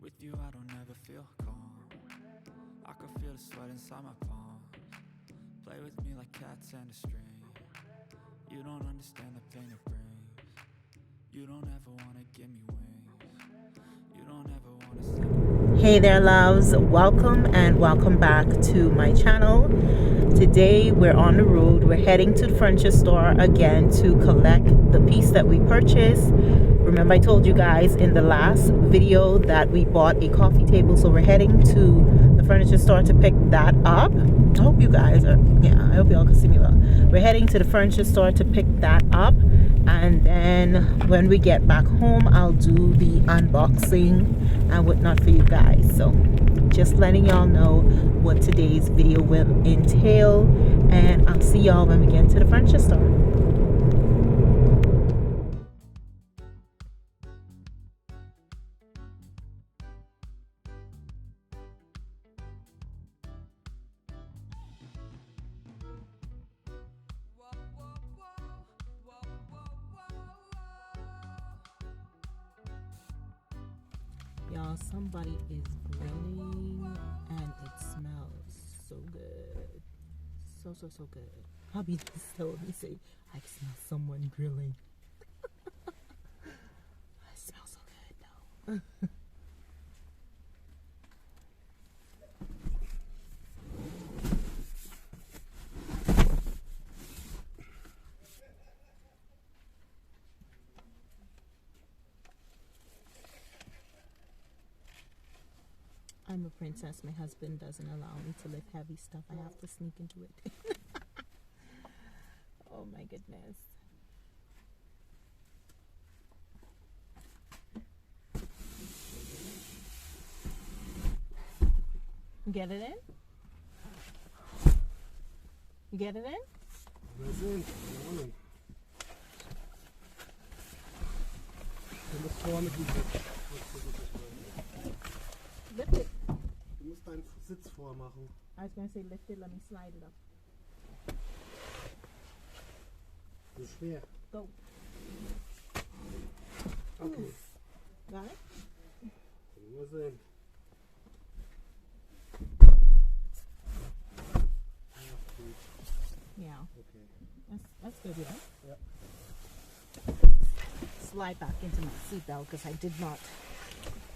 With you I don't ever feel calm. I can feel the sweat inside my palms. Play with me like cats and a string. You don't understand the pain it brings. You don't ever wanna give me wings. You don't ever wanna. Hey there loves, welcome and welcome back to my channel. Today we're on the road. We're heading to the furniture store again to collect the piece that we purchased. Remember I told you guys in the last video that we bought a coffee table, so we're heading to the furniture store to pick that up. I hope you guys are, I hope y'all can see me well. We're heading to the furniture store to pick that up, and then when we get back home I'll do the unboxing and whatnot for you guys. So just letting y'all know what today's video will entail, and I'll see y'all when we get to the furniture store. Y'all, somebody is grilling and it smells so good. So good. Hubby just told me, say, I can smell someone grilling. It smells so good though. I'm a princess. My husband doesn't allow me to lift heavy stuff. I have to sneak into it. Oh my goodness. Get it in? You get it in? Was in? Keine Du musst vorne Lift it. Du musst deinen Sitz vormachen. I was going to say lift it, let me slide it up. Das ist schwer. Go. Okay. Got it? Mal sehen. Yeah. Okay. That's good, yeah? Yeah. Slide back into my seatbelt because I did not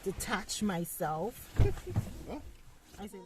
detach myself. I said.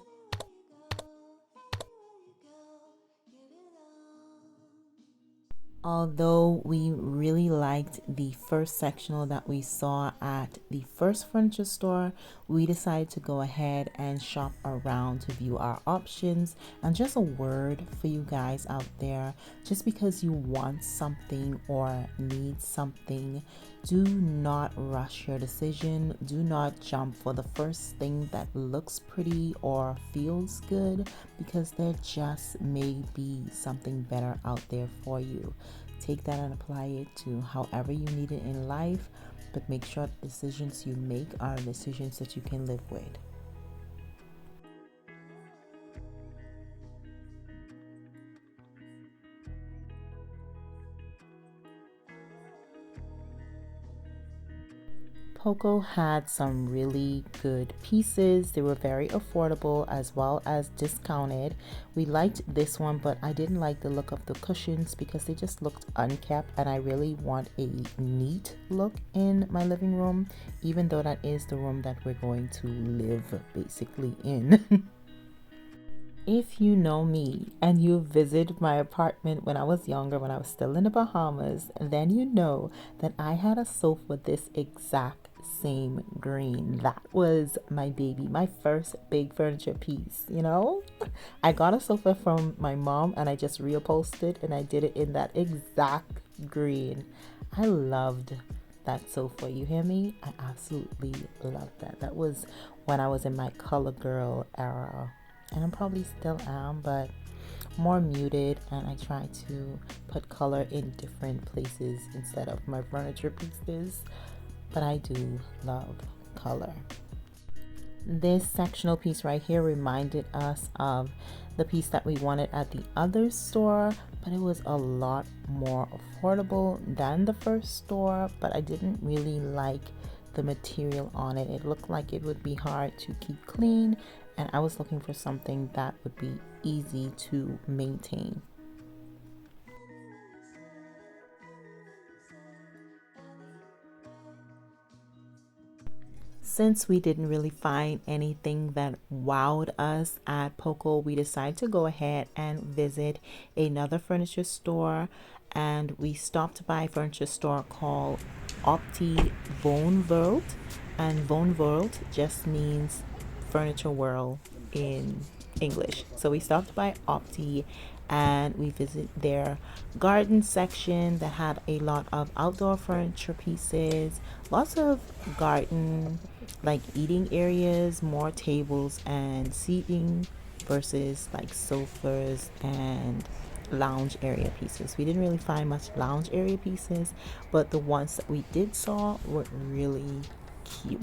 Although we really liked the first sectional that we saw at the first furniture store, we decided to go ahead and shop around to view our options. And just a word for you guys out there, just because you want something or need something, do not rush your decision. Do not jump for the first thing that looks pretty or feels good, because there just may be something better out there for you. Take that and apply it to however you need it in life, but make sure the decisions you make are decisions that you can live with. Poco had some really good pieces. They were very affordable as well as discounted. We liked this one, but I didn't like the look of the cushions because they just looked unkept, and I really want a neat look in my living room, even though that is the room that we're going to live basically in. If you know me and you visited my apartment when I was younger, when I was still in the Bahamas, then you know that I had a sofa with this exact same green. That was my baby, my first big furniture piece, you know. I got a sofa from my mom and I just reupholstered and I did it in that exact green. I loved that sofa, you hear me? I absolutely loved that. That was when I was in my color girl era. And I probably still am, but more muted, and I try to put color in different places instead of my furniture pieces, but I do love color. This sectional piece right here reminded us of the piece that we wanted at the other store, but it was a lot more affordable than the first store, but I didn't really like the material on it. It looked like it would be hard to keep clean, and I was looking for something that would be easy to maintain. Since we didn't really find anything that wowed us at Poco, we decided to go ahead and visit another furniture store, and we stopped by a furniture store called Opti Wohnworld, and Wohnworld just means furniture world in English. So we stopped by Opti and we visited their garden section that had a lot of outdoor furniture pieces, lots of garden like eating areas, more tables and seating versus like sofas and lounge area pieces. We didn't really find much lounge area pieces, but the ones that we did saw were really cute.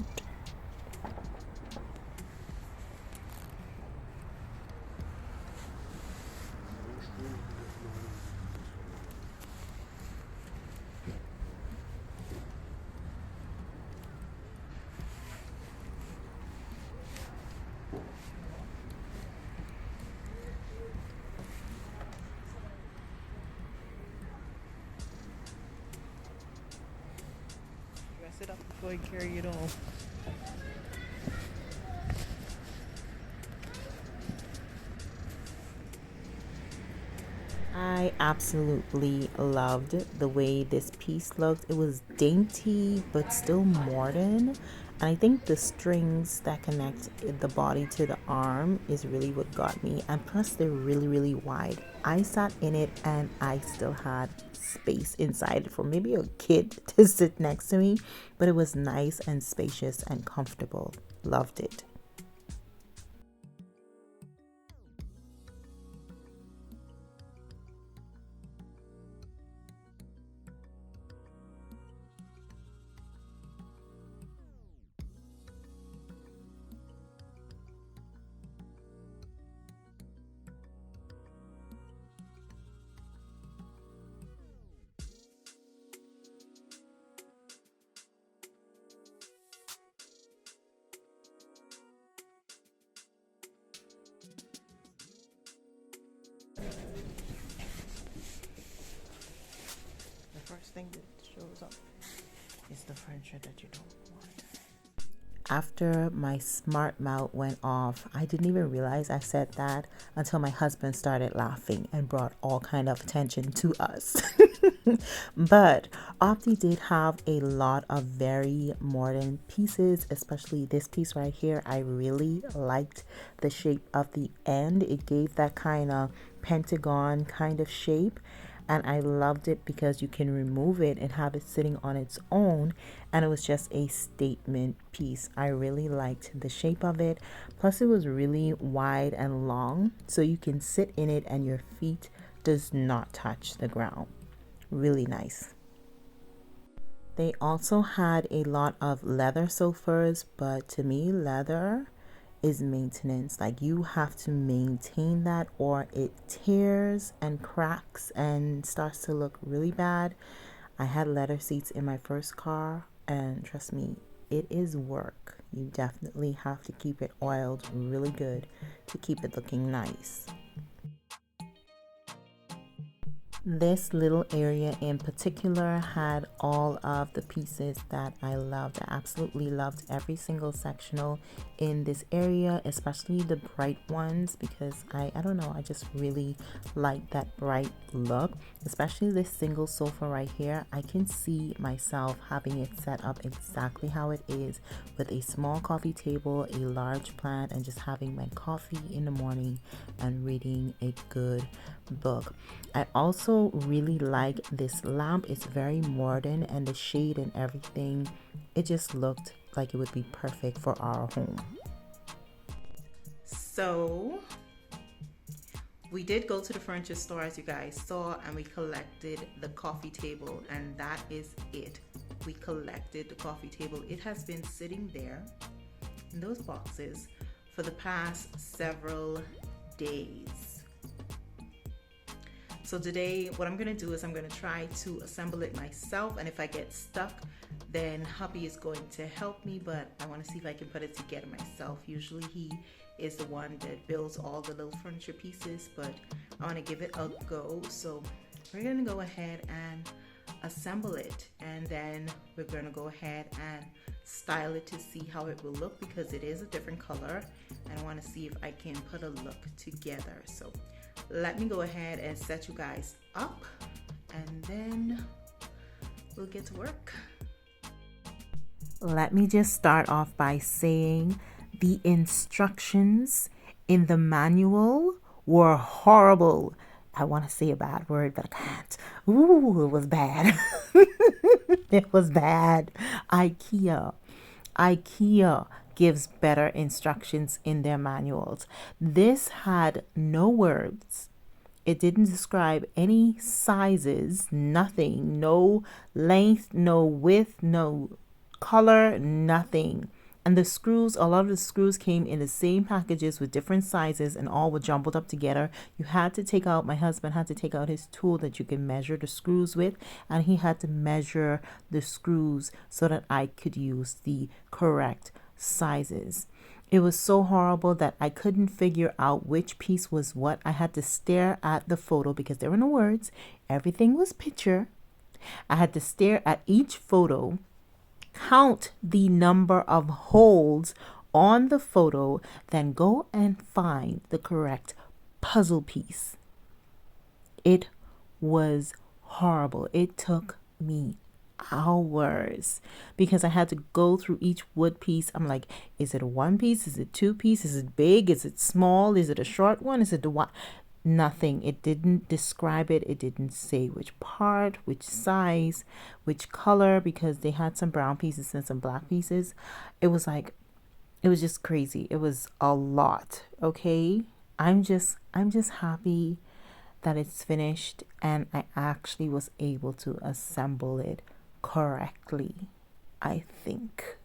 Dress it up before you carry it off. I absolutely loved the way this piece looked. It was dainty but still modern. And I think the strings that connect the body to the arm is really what got me. And plus, they're really, really wide. I sat in it and I still had space inside for maybe a kid to sit next to me. But it was nice and spacious and comfortable. Loved it. The first thing that shows up is the furniture that you don't want. After my smart mouth went off, I didn't even realize I said that until my husband started laughing and brought all kind of attention to us. But Opti did have a lot of very modern pieces, especially this piece right here. I really liked the shape of the end. It gave that kind of pentagon kind of shape, and I loved it because you can remove it and have it sitting on its own, and it was just a statement piece. I really liked the shape of it. Plus it was really wide and long, so you can sit in it and your feet does not touch the ground. Really nice. They also had a lot of leather sofas, but to me leather is maintenance. Like, you have to maintain that or it tears and cracks and starts to look really bad. I had leather seats in my first car, and trust me, it is work. You definitely have to keep it oiled really good to keep it looking nice. This little area in particular had all of the pieces that I loved. I absolutely loved every single sectional in this area, especially the bright ones, because I don't know, I just really like that bright look. Especially this single sofa right here. I can see myself having it set up exactly how it is, with a small coffee table, a large plant, and just having my coffee in the morning and reading a good book. I also really like this lamp. It's very modern, and the shade and everything, it just looked like it would be perfect for our home. So we did go to the furniture store, as you guys saw, and we collected the coffee table, and that is it. We collected the coffee table. It has been sitting there in those boxes for the past several days. So today what I'm going to do is I'm going to try to assemble it myself, and if I get stuck, then hubby is going to help me, but I want to see if I can put it together myself. Usually he is the one that builds all the little furniture pieces, but I want to give it a go. So we're going to go ahead and assemble it, and then we're going to go ahead and style it to see how it will look, because it is a different color and I want to see if I can put a look together. So let me go ahead and set you guys up, and then we'll get to work. Let me just start off by saying the instructions in the manual were horrible. I want to say a bad word, but I can't. Ooh, it was bad. It was bad. IKEA gives better instructions in their manuals. This had no words. It didn't describe any sizes, nothing, no length, no width, no color, nothing. And the screws, a lot of the screws came in the same packages with different sizes and all were jumbled up together. You had to take out, my husband had to take out his tool that you can measure the screws with, and he had to measure the screws so that I could use the correct sizes. It was so horrible that I couldn't figure out which piece was what. I had to stare at the photo because there were no words. Everything was picture. I had to stare at each photo, count the number of holes on the photo, then go and find the correct puzzle piece. It was horrible. It took me hours because I had to go through each wood piece. I'm like, is it a one piece? Is it two piece? Is it big? Is it small? Is it a short one? Is it the one? Nothing. It didn't describe it. It didn't say which part, which size, which color, because they had some brown pieces and some black pieces. It was like, it was just crazy. It was a lot. Okay. I'm just happy that it's finished and I actually was able to assemble it correctly, I think.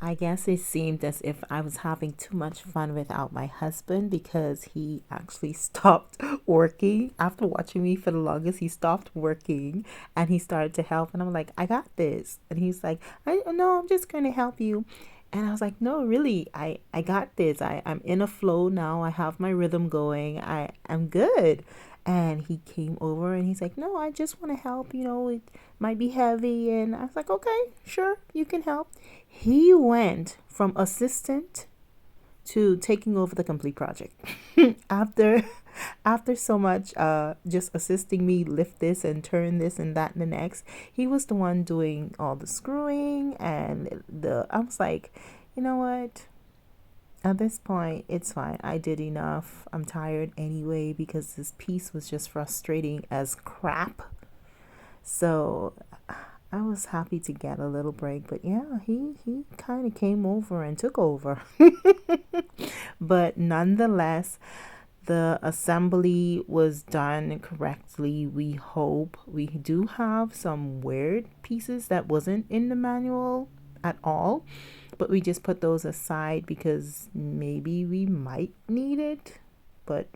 I guess it seemed as if I was having too much fun without my husband because he actually stopped working. After watching me for the longest, he stopped working and he started to help. And I'm like, I got this. And he's like, I no, I'm just going to help you. And I was like, no, really, I got this. I'm in a flow now. I have my rhythm going. I'm good. And he came over and he's like, no, I just want to help. You know, it might be heavy. And I was like, okay, sure, you can help. He went from assistant to taking over the complete project after so much just assisting me lift this and turn this and that and the next. He was the one doing all the screwing and the I was like, you know what, at this point it's fine, I did enough, I'm tired anyway because this piece was just frustrating as crap. So I was happy to get a little break, but yeah, he kind of came over and took over. But nonetheless, the assembly was done correctly. We hope. We do have some weird pieces that wasn't in the manual at all, but we just put those aside because maybe we might need it, but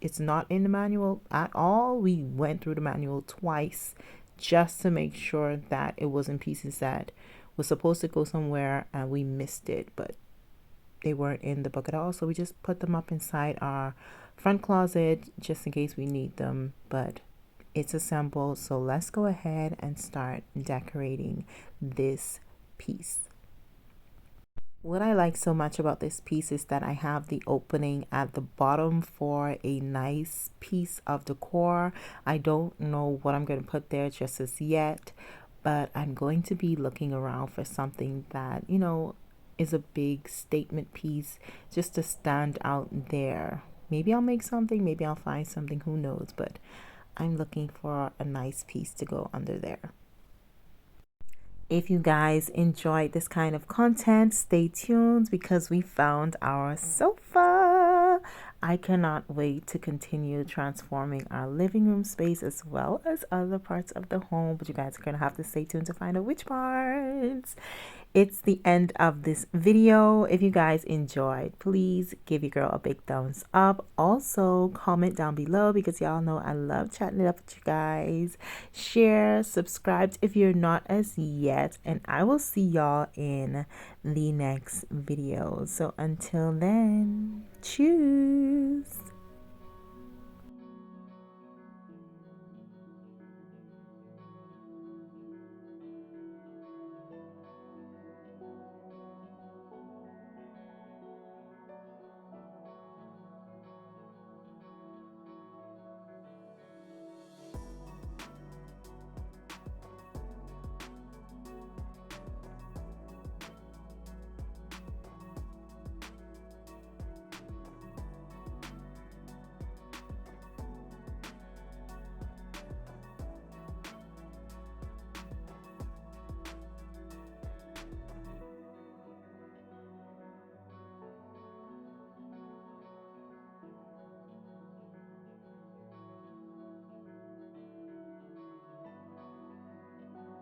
it's not in the manual at all. We went through the manual twice just to make sure that it wasn't pieces that was supposed to go somewhere and we missed it, but they weren't in the book at all. So we just put them up inside our front closet just in case we need them. But it's assembled, so let's go ahead and start decorating this piece. What I like so much about this piece is that I have the opening at the bottom for a nice piece of decor. I don't know what I'm going to put there just as yet, but I'm going to be looking around for something that, you know, is a big statement piece just to stand out there. Maybe I'll make something, maybe I'll find something, who knows, but I'm looking for a nice piece to go under there. If you guys enjoyed this kind of content, stay tuned because we found our sofa. I cannot wait to continue transforming our living room space as well as other parts of the home, but you guys are going to have to stay tuned to find out which parts. It's the end of this video. If you guys enjoyed, please give your girl a big thumbs up. Also, comment down below because y'all know I love chatting it up with you guys. Share, subscribe if you're not as yet, and I will see y'all in the next video. So until then, cheers.